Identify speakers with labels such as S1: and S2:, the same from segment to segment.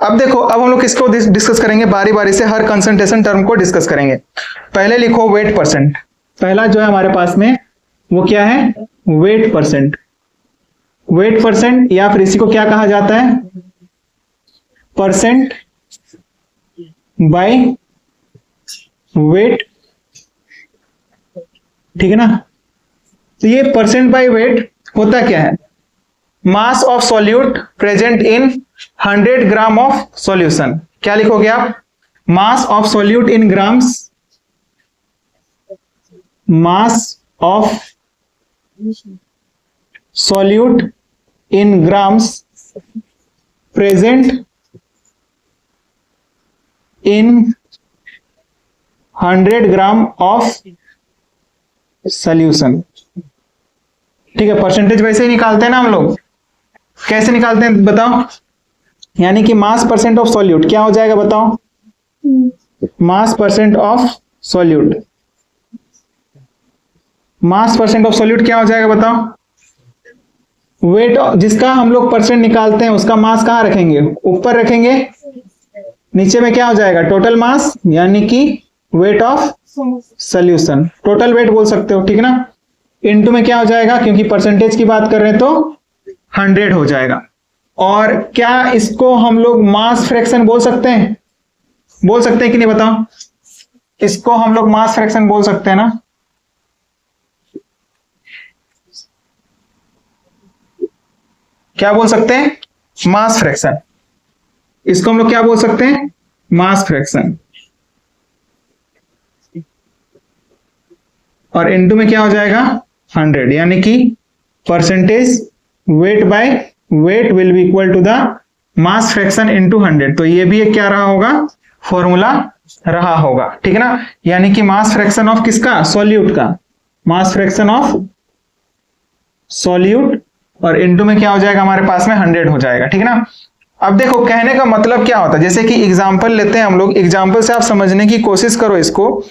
S1: अब देखो, अब हम लोग किसको डिस्कस करेंगे, बारी बारी से हर कंसंट्रेशन टर्म को डिस्कस करेंगे। पहले लिखो वेट परसेंट। पहला जो है हमारे पास में वो क्या है, वेट परसेंट। वेट परसेंट या फिर इसी को क्या कहा जाता है, परसेंट बाय वेट, ठीक है ना। तो ये परसेंट बाय वेट होता क्या है, mass of solute present in 100 gram of solution. क्या लिखोगे आप, mass of solute in grams, mass of solute in grams present in 100 gram of solution. ठीक है, परसेंटेज वैसे ही निकालते हैं ना हम लोग। कैसे निकालते हैं बताओ, यानी कि मास परसेंट ऑफ सॉल्यूट क्या हो जाएगा बताओ, मास percent of solute, mass percent of solute क्या हो जाएगा बताओ, वेट जिसका हम लोग परसेंट निकालते हैं उसका मास कहां रखेंगे, ऊपर रखेंगे, नीचे में क्या हो जाएगा टोटल मास, यानी कि wait of solution, total weight बोल सकते हो, ठीक है ना। इनटू में क्या हो जाएगा, क्योंकि परसेंटेज की बात कर रहे हैं तो 100 हो जाएगा। और क्या इसको हम लोग मास फ्रैक्शन बोल सकते हैं, बोल सकते हैं कि नहीं बताओ, इसको हम लोग मास फ्रैक्शन बोल सकते हैं ना। क्या बोल सकते हैं, मास फ्रैक्शन, इसको हम लोग क्या बोल सकते हैं, मास फ्रैक्शन। और इनटू में क्या हो जाएगा 100, यानी कि percentage weight by weight will be equal to the mass fraction into 100। तो ये भी एक क्या रहा होगा, फॉर्मूला रहा होगा, ठीक है ना। यानी कि मास फ्रैक्शन ऑफ किसका, सॉल्यूट का, मास फ्रैक्शन ऑफ सॉल्यूट, और इनटू में क्या हो जाएगा हमारे पास में 100 हो जाएगा, ठीक है ना। अब देखो कहने का मतलब क्या होता है, जैसे कि एग्जांपल लेते हैं हम लोग, एग्जांपल से आप समझने की कोशिश करो इसको।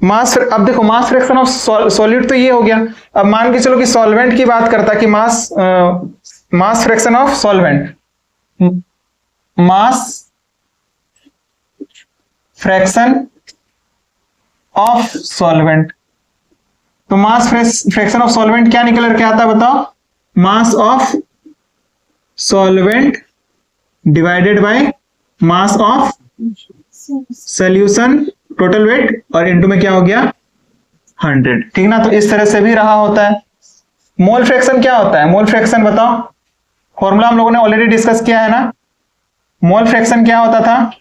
S1: मास, अब देखो मास फ्रैक्शन ऑफ सॉल्यूट तो ये हो गया। अब मान के चलो कि सॉल्वेंट की बात करता कि mass fraction of solvent, mass fraction of solvent, तो मास फ्रैक्शन ऑफ सॉल्वेंट क्या निकल करके आता है बताओ, मास of solvent divided by mass of solution total weight, और इनटू में क्या हो गया 100, ठीक ना। तो इस तरह से भी रहा होता है। मोल फ्रैक्शन क्या होता है, मोल फ्रैक्शन बताओ, फॉर्मूला हम लोगों ने ऑलरेडी डिस्कस किया है ना। मोल फ्रैक्शन क्या होता था,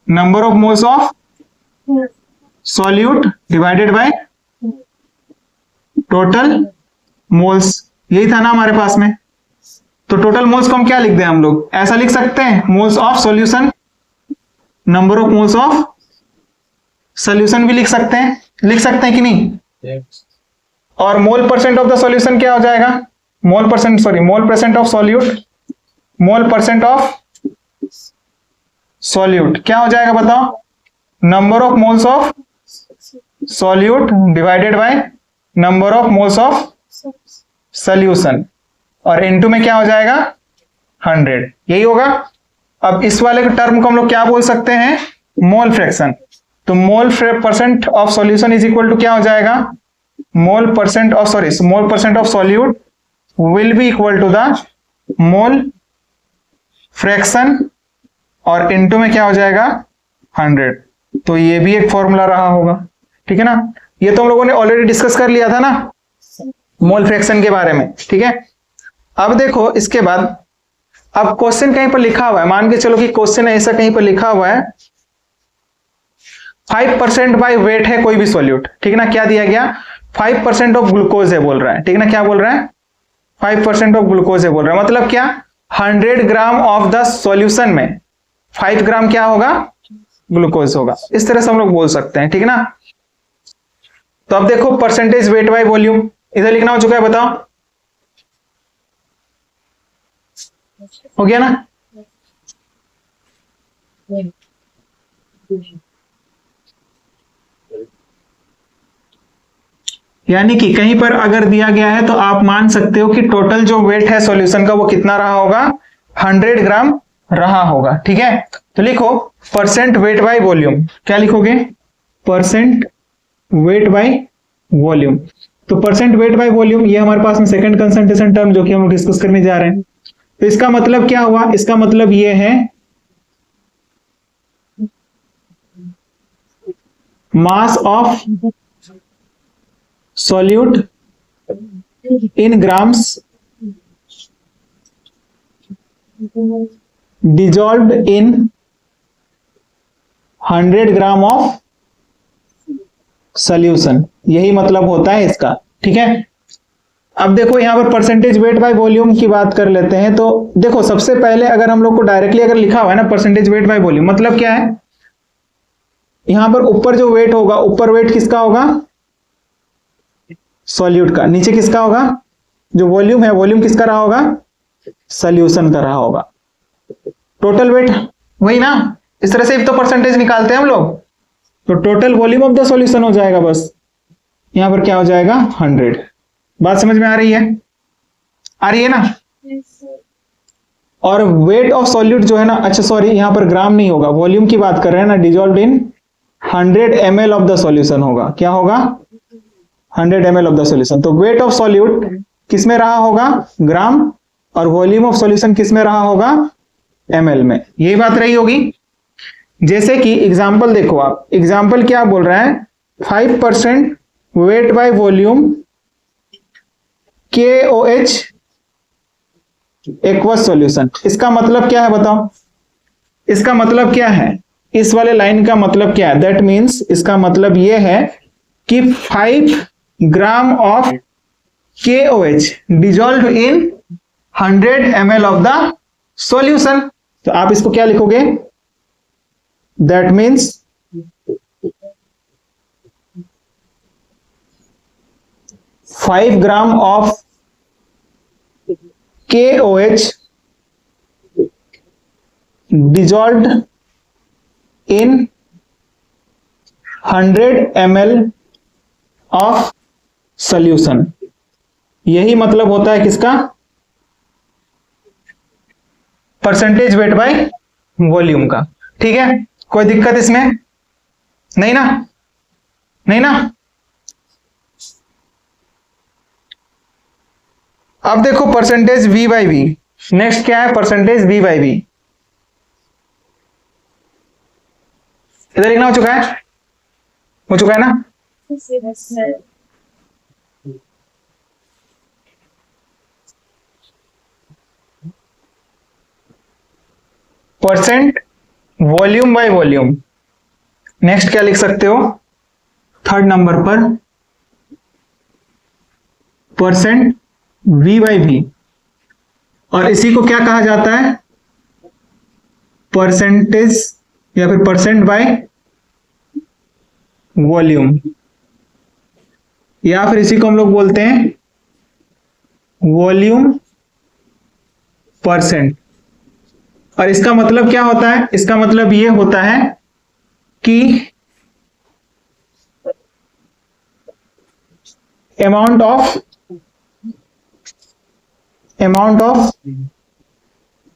S1: number of moles of solute divided by total moles, यही था ना हमारे पास में। तो टोटल मोल्स को हम क्या लिख दें, हम लोग ऐसा लिख सकते हैं, moles of solution, number of moles of solution भी लिख सकते हैं कि नहीं। और mole percent of the solution क्या हो जाएगा, mole percent, sorry mole percent of solute, mole percent of solute क्या हो जाएगा बताओ, number of moles of solute divided by number of moles of solution, और इनटू में क्या हो जाएगा 100, यही होगा। अब इस वाले टर्म को हम लोग क्या बोल सकते हैं, मोल फ्रैक्शन। तो mole percent of solution is equal to क्या हो जाएगा, mole percent of, sorry mole percent of solute will be equal to the mole fraction, और इनटू में क्या हो जाएगा 100। तो ये भी एक फॉर्मूला रहा होगा, ठीक है ना। ये तो हम लोगों ने ऑलरेडी डिस्कस कर लिया था ना मोल फ्रैक्शन के बारे में, ठीक है। अब देखो इसके बाद, अब क्वेश्चन कहीं पर लिखा हुआ है, मान के चलो कि क्वेश्चन ऐसा कहीं पर लिखा हुआ है 5% बाय वेट है कोई भी सॉल्यूट, ठीक है ना। क्या दिया गया, 5% ऑफ ग्लूकोज है बोल रहा है, ठीक है ना। क्या बोल रहा है, 5% ऑफ ग्लूकोज है बोल रहा है, मतलब क्या 100 ग्राम ऑफ द सॉल्यूशन में 5 ग्राम क्या होगा, ग्लूकोज होगा। इस तरह से हम लोग बोल सकते हैं, ठीक है ना। तो अब देखो परसेंटेज वेट बाय वॉल्यूम इधर लिखना हो चुका है, बताओ हो गया ना। यानी कि कहीं पर अगर दिया गया है तो आप मान सकते हो कि टोटल जो वेट है सॉल्यूशन का वो कितना रहा होगा, 100 ग्राम रहा होगा। ठीक है, तो लिखो परसेंट वेट बाय वॉल्यूम। क्या लिखोगे, परसेंट वेट बाय वॉल्यूम। तो परसेंट वेट बाय वॉल्यूम ये हमारे पास में सेकंड कंसंट्रेशन टर्म जो कि हम लोग डिस्कस करने जा रहे हैं। तो इसका मतलब क्या हुआ, इसका मतलब ये है mass of solute in grams dissolved in 100 gram of solution, यही मतलब होता है इसका। ठीक है, अब देखो यहां पर परसेंटेज वेट बाय वॉल्यूम की बात कर लेते हैं। तो देखो सबसे पहले अगर हम लोग को डायरेक्टली अगर लिखा हुआ है ना परसेंटेज वेट बाय वॉल्यूम, मतलब क्या है, यहां पर ऊपर जो वेट होगा, ऊपर वेट किसका होगा, सॉल्यूट का, नीचे किसका होगा, जो वॉल्यूम है वॉल्यूम किसका रहा होगा, सॉल्यूशन का रहा होगा। टोटल वेट वही ना, इस तरह से तो परसेंटेज निकालते हैं हम लोग। तो total volume of the solution हो जाएगा, बस यहां पर क्या हो जाएगा 100। बात समझ में आ रही है, आ रही है ना। और वेट ऑफ सॉल्यूट जो है ना, अच्छा सॉरी यहां पर ग्राम नहीं होगा, वॉल्यूम की बात कर रहे हैं ना, dissolved in 100 ml of the solution होगा। क्या होगा, 100 ml ऑफ द सॉल्यूशन। तो वेट ऑफ सॉल्यूट किस में रहा होगा, ग्राम, और वॉल्यूम ऑफ सॉल्यूशन किस में रहा होगा, ml में। यही बात रही होगी। जैसे कि एग्जांपल देखो आप, एग्जांपल क्या बोल रहा है, 5% wait by volume KOH aqueous solution. इसका मतलब क्या है बताओ, इसका मतलब क्या है, इस वाले लाइन का मतलब क्या है, दैट मीन्स इसका मतलब यह है कि 5 gram of KOH dissolve in 100 ml of the solution. तो आप इसको क्या लिखोगे, that means 5 gram of KOH dissolved in 100 ml of solution। यही मतलब होता है किसका, परसेंटेज वेट बाय वॉल्यूम का। ठीक है, कोई दिक्कत इसमें नहीं ना, नहीं ना। अब देखो percentage V by V, next क्या है, परसेंटेज V बाई वी। इधर लिखना हो चुका है, हो चुका है ना। Percent volume by volume, next क्या लिख सकते हो, थर्ड नंबर पर परसेंट V बाई वी, और इसी को क्या कहा जाता है, परसेंटेज या फिर परसेंट बाय वॉल्यूम, या फिर इसी को हम लोग बोलते हैं वॉल्यूम परसेंट। और इसका मतलब क्या होता है, इसका मतलब ये होता है कि अमाउंट ऑफ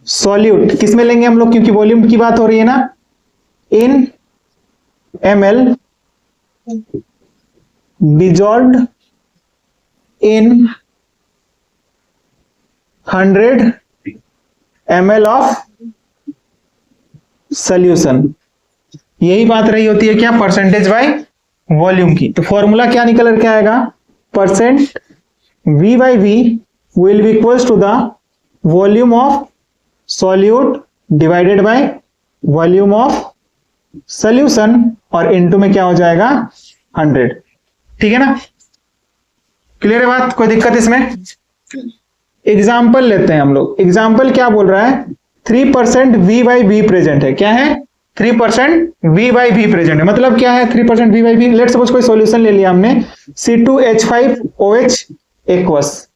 S1: सॉल्यूट किस में लेंगे हम लोग, क्योंकि वॉल्यूम की बात हो रही है ना, इन ml dissolved in 100 ml of solution. यही बात रही होती है क्या, परसेंटेज बाय वॉल्यूम की। तो फॉर्मूला क्या निकल करके आएगा, percent V by V will be equals to the volume of solute divided by volume of solution, और इनटू में क्या हो जाएगा 100। ठीक है ना, क्लियर है बात, कोई दिक्कत इसमें। एग्जाम्पल लेते हैं हम लोग, एग्जाम्पल क्या बोल रहा है, 3% V बाई वी प्रेजेंट है। क्या है, 3% V बाई वी प्रेजेंट है। मतलब क्या है 3% V by V, let suppose कोई सॉल्यूशन ले लिया हमने C2H5OH एक्वस।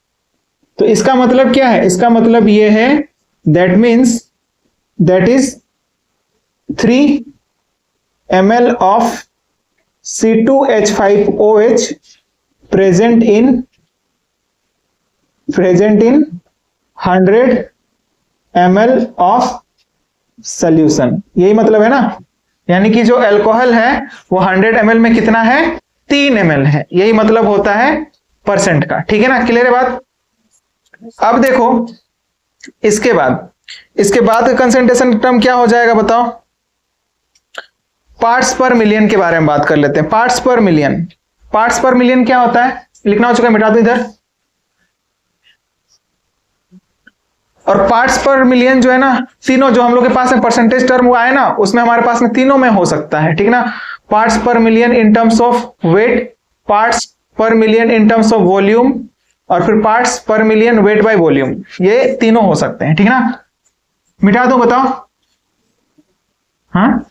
S1: तो इसका मतलब क्या है, इसका मतलब ये है, that means that is 3 ml of C2H5OH present in 100 ml of solution, यही मतलब है ना। यानी कि जो अल्कोहल है वो 100 ml में कितना है, 3 ml है, यही मतलब होता है परसेंट का। ठीक है ना, क्लियर है बात। अब देखो इसके बाद कंसंट्रेशन टर्म क्या हो जाएगा बताओ। पार्ट्स पर मिलियन के बारे में बात कर लेते हैं। पार्ट्स पर मिलियन क्या होता है, लिखना हो चुका है, मिटा दो इधर। और पार्ट्स पर मिलियन जो है ना, तीनों जो हम लोग के पास में परसेंटेज टर्म हुआ है ना, उसमें हमारे पास में तीनों में हो सकता है। ठीक ना, parts per million in terms of weight, parts per million in terms of volume, और फिर parts per million wait by volume, ये तीनों हो सकते हैं। ठीक ना, मिटा दो, बताओ। हाँ,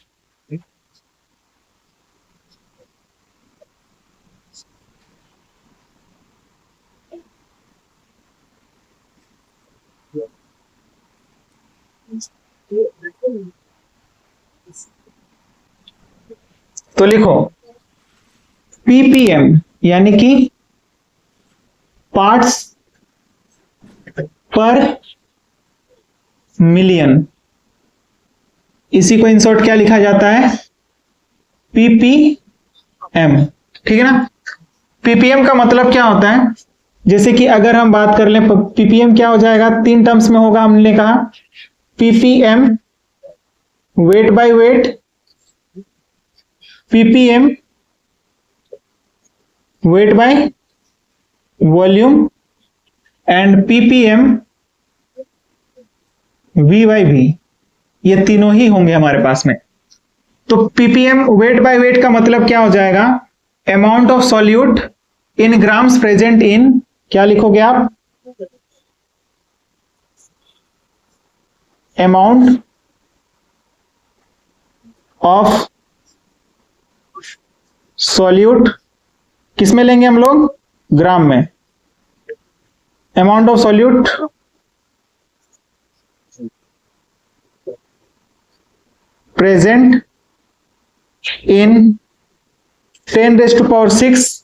S1: तो लिखो ppm यानी कि पार्ट्स पर मिलियन, इसी को इंसर्ट क्या लिखा जाता है, ppm। ठीक है ना, ppm का मतलब क्या होता है, जैसे कि अगर हम बात कर लें ppm क्या हो जाएगा, 3 टर्म्स में होगा। हमने कहा ppm weight by weight, ppm weight by volume, and ppm v by v, ये तीनों ही होंगे हमारे पास में। तो ppm वेट बाय वेट का मतलब क्या हो जाएगा, amount of solute in grams present in, क्या लिखोगे आप, अमाउंट ऑफ सॉल्यूट, किस में लेंगे हम लोग, ग्राम में। Amount of solute present in 10⁻⁶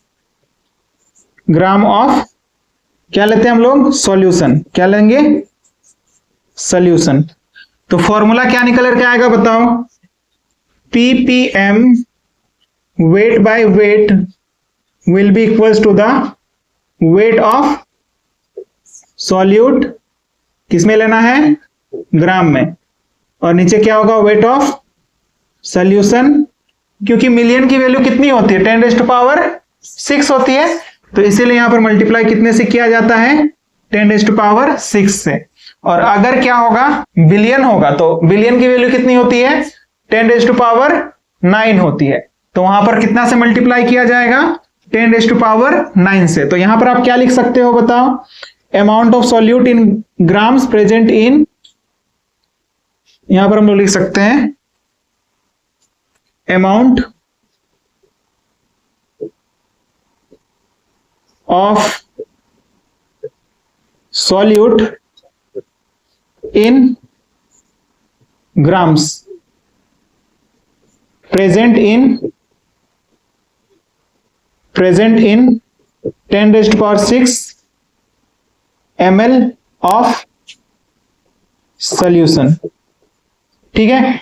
S1: gram of, क्या लेते हैं हम लोग, सॉल्यूशन, क्या लेंगे, सॉल्यूशन। तो फॉर्मूला क्या निकल करके आएगा बताओ, ppm weight by weight will be equals to the weight of solute, किसमें लेना है, ग्राम में, और नीचे क्या होगा, वेट ऑफ सॉल्यूशन। क्योंकि मिलियन की वैल्यू कितनी होती है, 10⁻⁶ होती है, तो इसीलिए यहां पर मल्टीप्लाई कितने से किया जाता है, 10⁻⁶ से। और अगर क्या होगा, बिलियन होगा, तो बिलियन की वैल्यू कितनी होती है, 10⁻⁹ होती है, तो वहां पर कितना से मल्टीप्लाई किया जाएगा, 10⁻⁹ से। तो यहां पर आप क्या लिख सकते हो बताओ, amount of solute in grams present in, यहां पर हम लोग लिख सकते हैं amount of solute in grams present in 10⁻⁶ ml of solution. ठीक है,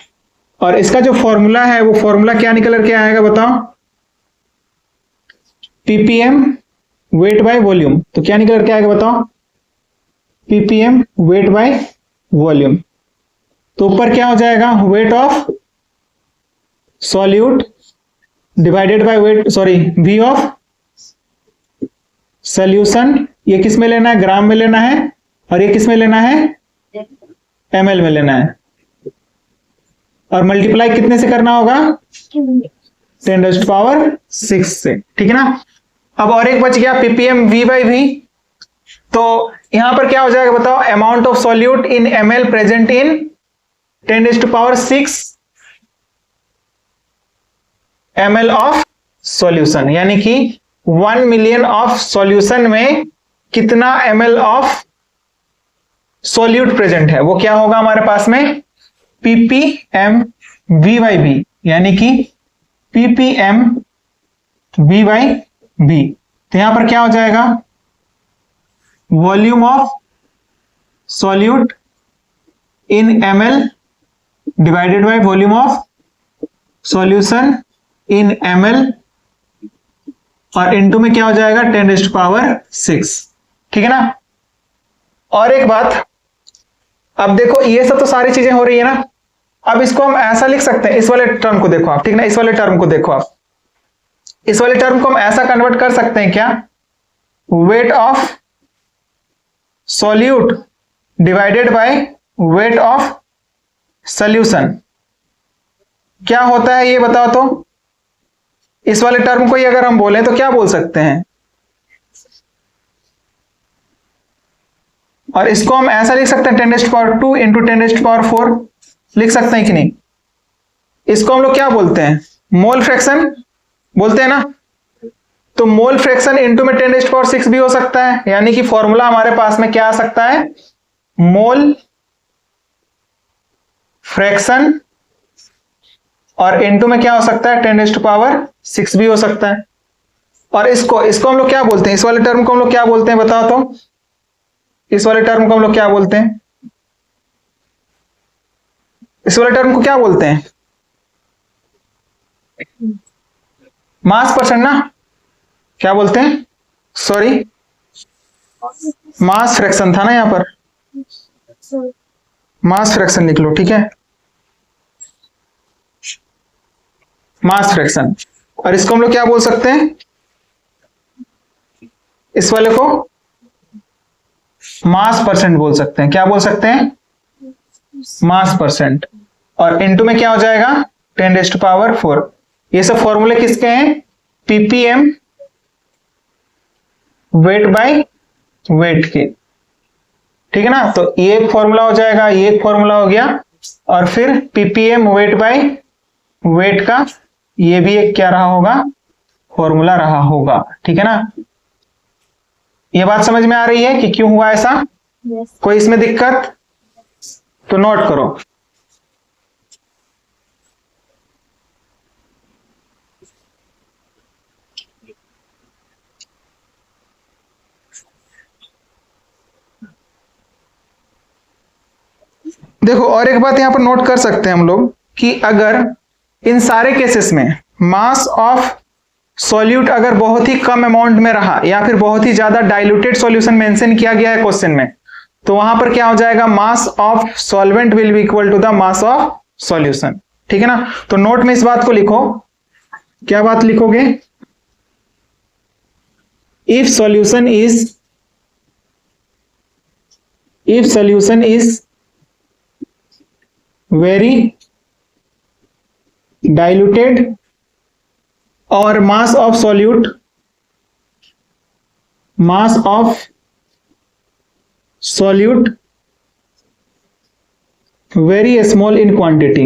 S1: और इसका जो फॉर्मूला है वो फॉर्मूला क्या निकल करके आएगा बताओ, ppm वेट बाय वॉल्यूम, तो क्या निकल करके आएगा बताओ, ppm वेट बाय वॉल्यूम। तो ऊपर क्या हो जाएगा, wait of solute divided by wait, sorry v of solution, ये किस में लेना है, ग्राम में लेना है, और ये किस में लेना है, ml में लेना है, और मल्टीप्लाई कितने से करना होगा, 10⁻⁶ से। ठीक है ना, अब और एक बच गया ppm v बाई v, तो यहां पर क्या हो जाएगा बताओ, amount of solute in ml present in 10⁻⁶ ml of solution, यानी कि 1 मिलियन ऑफ सॉल्यूशन में कितना ml ऑफ सॉल्यूट प्रेजेंट है, वो क्या होगा हमारे पास में, ppm v बाई v, यानी कि ppm v बाई v। तो यहां पर क्या हो जाएगा, volume of solute in ml divided by volume of solution in ml, और इनटू में क्या हो जाएगा 10⁶, ठीक है ना। और एक बात, अब देखो ये सब तो सारी चीजें हो रही है ना, अब इसको हम ऐसा लिख सकते हैं, इस वाले टर्म को देखो आप, ठीक ना, इस वाले टर्म को देखो आप, इस वाले टर्म को हम ऐसा कन्वर्ट कर सकते हैं क्या, wait of solute divided by weight of solution. क्या होता है ये बताओ तो, इस वाले टर्म को ही अगर हम बोलें तो क्या बोल सकते हैं, और इसको हम ऐसा लिख सकते हैं 10⁻² इंटू 10⁻⁴ लिख सकते हैं कि नहीं। इसको हम लोग क्या बोलते हैं, मोल फ्रैक्शन बोलते हैं ना। तो मोल फ्रैक्शन इंटू में 10⁶ भी हो सकता है, यानी कि फॉर्मूला हमारे पास में क्या आ सकता है, मोल फ्रैक्शन, और इंटू में क्या हो सकता है 10⁻6 भी हो सकता है। और इसको हम लोग क्या बोलते हैं, इस वाले टर्म को हम लोग क्या बोलते हैं बताओ तो, इस वाले टर्म को हम लोग क्या बोलते हैं, इस वाले टर्म को क्या बोलते हैं, मास परसेंट ना, क्या बोलते हैं, सॉरी मास फ्रैक्शन था ना, यहां पर मास फ्रैक्शन लिख लो, ठीक है, मास फ्रैक्शन। और इसको हम लोग क्या बोल सकते हैं, इस वाले को मास परसेंट बोल सकते हैं, क्या बोल सकते हैं, मास परसेंट, और इनटू में क्या हो जाएगा 10⁻⁴। ये सब फॉर्मूले किसके हैं, पीपीएम वेट बाय वेट के, ठीक है ना। तो ये एक फॉर्मूला हो जाएगा, ये एक फॉर्मूला हो गया, और फिर पीपीएम वेट बाय वेट का ये भी एक क्या रहा होगा, फॉर्मूला रहा होगा, ठीक है ना। ये बात समझ में आ रही है कि क्यों हुआ ऐसा, कोई इसमें दिक्कत तो नोट करो। देखो और एक बात यहां पर नोट कर सकते हैं हम लोग कि अगर इन सारे केसेस में मास ऑफ सॉल्यूट अगर बहुत ही कम अमाउंट में रहा या फिर बहुत ही ज्यादा डाइल्यूटेड सॉल्यूशन मेंशन किया गया है क्वेश्चन में, तो वहां पर क्या हो जाएगा, mass of solvent will be equal to the mass of solution, ठीक है ना। तो नोट में इस बात को लिखो, क्या बात लिखोगे, if solution is very diluted or mass of solute very small in quantity,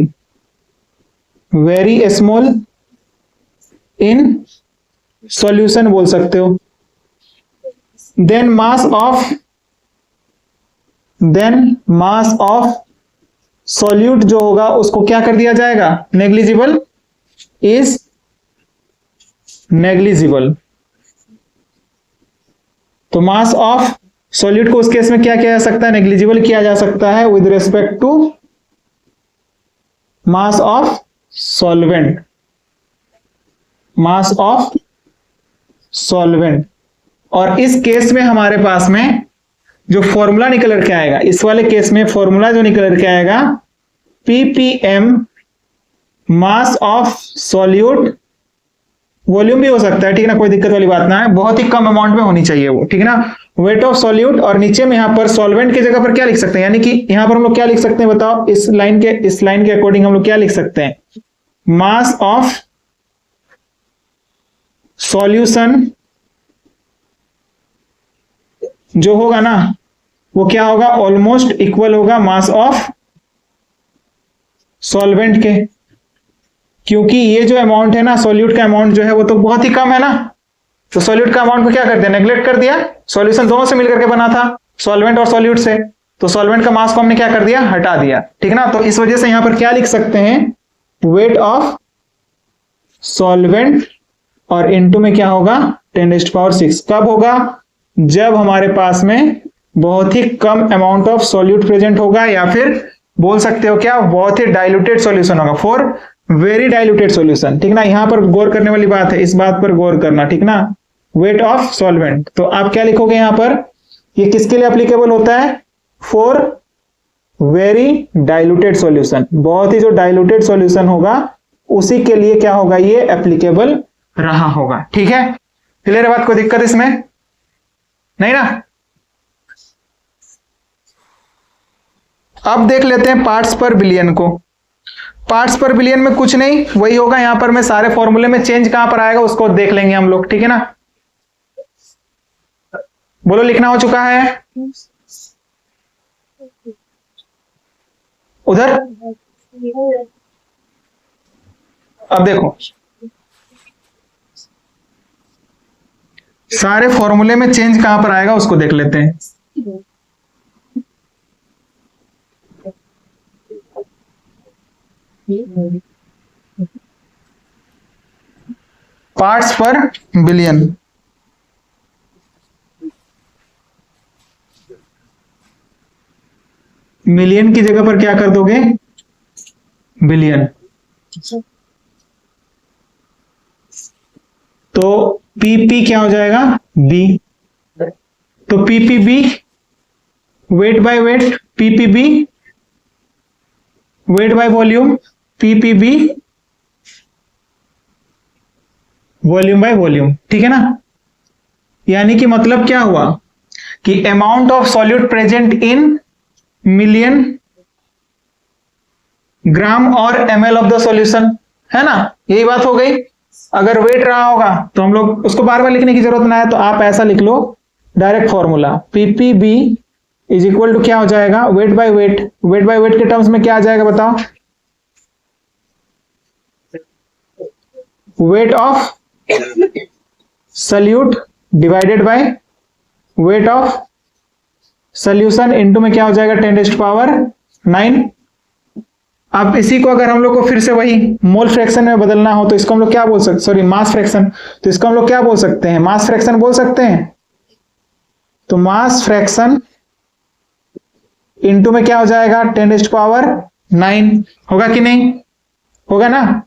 S1: very small in solution बोल सकते हो, then mass of सॉल्यूट जो होगा उसको क्या कर दिया जाएगा, नेग्लिजिबल, इज नेग्लिजिबल। तो मास ऑफ सॉल्यूट को उस केस में क्या किया जा सकता है, नेग्लिजिबल किया जा सकता है with respect to mass of solvent, mass of solvent. और इस केस में हमारे पास में जो फॉर्मूला निकल के आएगा, इस वाले केस में फॉर्मूला जो निकल के आएगा, ppm mass of solute, volume भी हो सकता है, ठीक है ना, कोई दिक्कत वाली बात ना है, बहुत ही कम अमाउंट में होनी चाहिए वो, ठीक है ना, वेट ऑफ सॉल्यूट, और नीचे में यहां पर सॉल्वेंट की जगह पर क्या लिख सकते हैं, यानी कि यहां पर हम लोग क्या लिख सकते हैं बताओ, इस लाइन के अकॉर्डिंग हम लोग क्या लिख सकते हैं, मास ऑफ सॉल्यूशन जो होगा ना वो क्या होगा, ऑलमोस्ट इक्वल होगा मास ऑफ सॉल्वेंट के, क्योंकि ये जो अमाउंट है ना, सॉल्यूट का अमाउंट जो है वो तो बहुत ही कम है ना, तो सॉल्यूट का अमाउंट को क्या कर दिया, नेग्लेक्ट कर दिया, सॉल्यूशन दोनों से मिलकर के बना था, सॉल्वेंट और सॉल्यूट से, तो सॉल्वेंट का मास को हमने क्या कर दिया, हटा दिया, ठीक है ना। तो इस वजह से यहां पर क्या लिख सकते हैं, वेट ऑफ सॉल्वेंट, और इनटू में क्या होगा, 10⁻⁶। कब होगा? जब हमारे पास में बहुत ही कम अमाउंट ऑफ सॉल्यूट प्रेजेंट होगा, या फिर बोल सकते हो क्या, बहुत ही डाइल्यूटेड सॉल्यूशन होगा, फॉर वेरी डाइल्यूटेड सॉल्यूशन। ठीक ना, यहां पर गौर करने वाली बात है, इस बात पर गौर करना। ठीक ना, वेट ऑफ सॉल्वेंट। तो आप क्या लिखोगे यहां पर, ये किसके लिए एप्लीकेबल होता है? For very diluted solution. बहुत ही जो डाइल्यूटेड सॉल्यूशन होगा उसी के लिए क्या होगा, ये एप्लीकेबल रहा होगा। ठीक है, क्लियर है बात? कोई दिक्कत इसमें नहीं ना? अब देख लेते हैं पार्ट्स पर बिलियन को। पार्ट्स पर बिलियन में कुछ नहीं, वही होगा। यहां पर मैं सारे फॉर्मूले में चेंज कहां पर आएगा उसको देख लेंगे हम लोग। ठीक है ना, बोलो लिखना हो चुका है उधर? अब देखो, सारे फॉर्मूले में चेंज कहां पर आएगा उसको देख लेते हैं। पार्ट्स पर बिलियन, मिलियन की जगह पर क्या कर दोगे? बिलियन। तो पीपी क्या हो जाएगा? बी। तो PPB, weight by weight, PPB weight by volume, PPB volume by volume. ठीक है ना, यानी कि मतलब क्या हुआ कि amount of solute present in million gram और ml ऑफ द सॉल्यूशन, है ना, यही बात हो गई। अगर वेट रहा होगा तो हम लोग उसको बार बार लिखने की जरूरत ना है, तो आप ऐसा लिख लो direct formula, PPB is equal to क्या हो जाएगा? Weight by weight. Weight by weight के टर्म्स में क्या आ जाएगा बताओ? Weight of solute divided by weight of solution into में क्या हो जाएगा? 10⁻⁹। अब इसी को अगर हम लोग को फिर से वही मोल फ्रैक्शन में बदलना हो तो इसको हम लोग क्या बोल सकते, सॉरी मास फ्रैक्शन, तो इसको हम लोग क्या बोल सकते हैं? मास फ्रैक्शन बोल सकते हैं। तो मास फ्रैक्शन इनटू में क्या हो जाएगा? 10⁻⁹ होगा कि नहीं? होगा ना।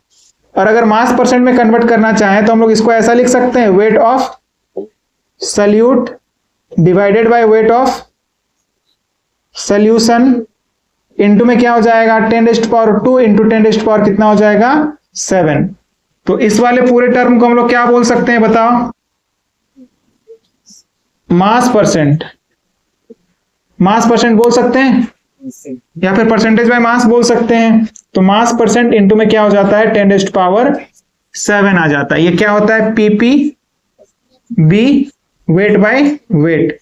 S1: और अगर मास परसेंट में कन्वर्ट करना चाहें तो हम लोग इसको ऐसा लिख सकते हैं, wait of solute divided by weight of solution into में क्या हो जाएगा? 10⁻² इंटू 10⁻, कितना हो जाएगा? 7। तो इस वाले पूरे टर्म को हम लोग क्या बोल सकते हैं बताओ? मास परसेंट। मास परसेंट बोल सकते हैं या फिर परसेंटेज बाय मास बोल सकते हैं। तो मास परसेंट इनटू में क्या हो जाता है? 10⁻7 आ जाता है। ये क्या होता है? PP B weight by weight.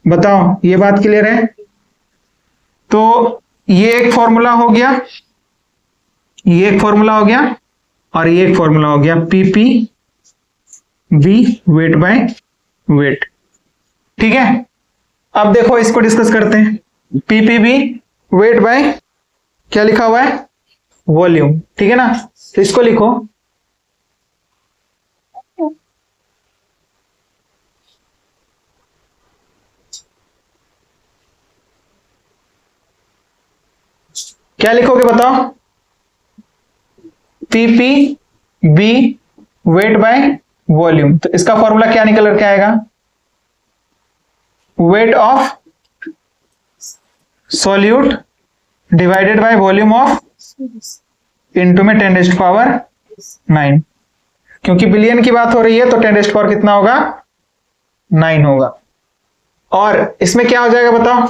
S1: बताओ ये बात क्लियर है? तो ये एक फॉर्मूला हो गया, ये एक फॉर्मूला हो गया, और ये एक फॉर्मूला हो गया, PP B weight by weight. ठीक है, अब देखो इसको डिस्कस करते हैं। पीपीबी वेट बाय क्या लिखा हुआ है? वॉल्यूम। ठीक है ना, तो इसको लिखो क्या लिखोगे बताओ? PP B weight by volume. तो इसका फॉर्मूला क्या निकल करके आएगा? Weight of solute divided by volume of into में 10⁻⁹। क्योंकि बिलियन की बात हो रही है तो 10⁻ कितना होगा? 9 होगा। और इसमें क्या हो जाएगा बताओ?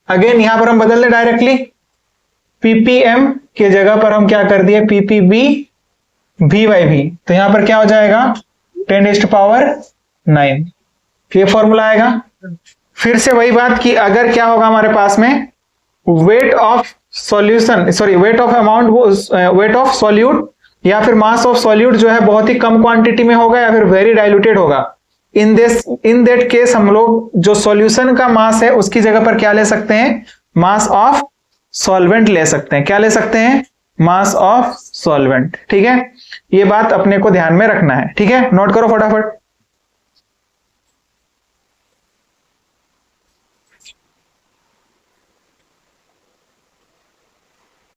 S1: अगेन यहां पर हम बदल दें डायरेक्टली, पीपीएम के जगह पर हम क्या कर दिए? PPB V by V. तो यहां पर क्या हो जाएगा? 10⁻⁹। ये फॉर्मूला आएगा। फिर से वही बात कि अगर क्या होगा हमारे पास में, wait of solution, sorry weight of amount, wait of solute या फिर मास ऑफ सॉल्यूट जो है बहुत ही कम क्वांटिटी में होगा या फिर वेरी डाइल्यूटेड होगा। इन दैट केस हम लोग जो सॉल्यूशन का मास है उसकी जगह पर क्या ले सकते हैं? मास ऑफ सॉल्वेंट ले सकते हैं। क्या ले सकते हैं? मास ऑफ सॉल्वेंट। ठीक है, ये बात अपने को ध्यान में रखना है। ठीक है, नोट करो फटाफट।